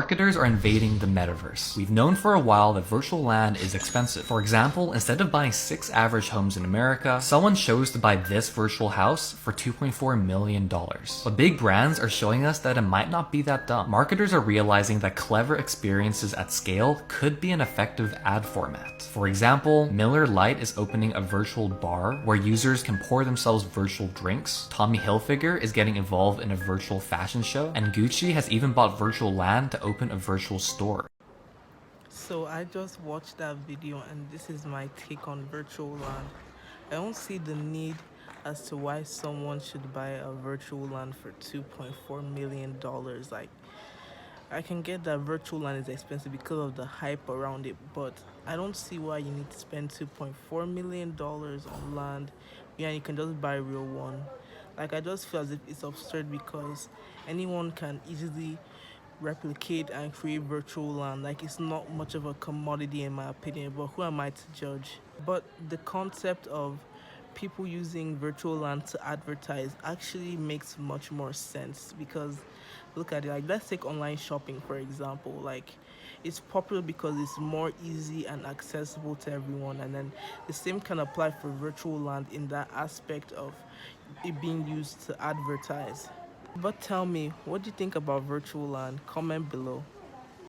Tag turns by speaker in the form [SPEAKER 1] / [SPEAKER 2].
[SPEAKER 1] Marketers are invading the metaverse. We've known for a while that virtual land is expensive. For example, instead of buying 6 average homes in America, someone chose to buy this virtual house for $2.4 million. But big brands are showing us that it might not be that dumb. Marketers are realizing that clever experiences at scale could be an effective ad format. For example, Miller Lite is opening a virtual bar where users can pour themselves virtual drinks. Tommy Hilfiger is getting involved in a virtual fashion show, and Gucci has even bought virtual land to open a virtual store.
[SPEAKER 2] So I just watched that video and this is my take on virtual land. I don't see the need as to why someone should buy a virtual land for $2.4 million. Like, I can get that virtual land is expensive because of the hype around it, but I don't see why you need to spend $2.4 million on land when you can just buy real one. Like, I just feel as if it's absurd because anyone can easily replicate and create virtual land. Like, it's not much of a commodity in my opinion, but who am I to judge? But the concept of people using virtual land to advertise actually makes much more sense because look at it, like let's take online shopping for example. Like, it's popular because it's more easy and accessible to everyone, and then the same can apply for virtual land in that aspect of it being used to advertise. But tell me, what do you think about virtual land? Comment below.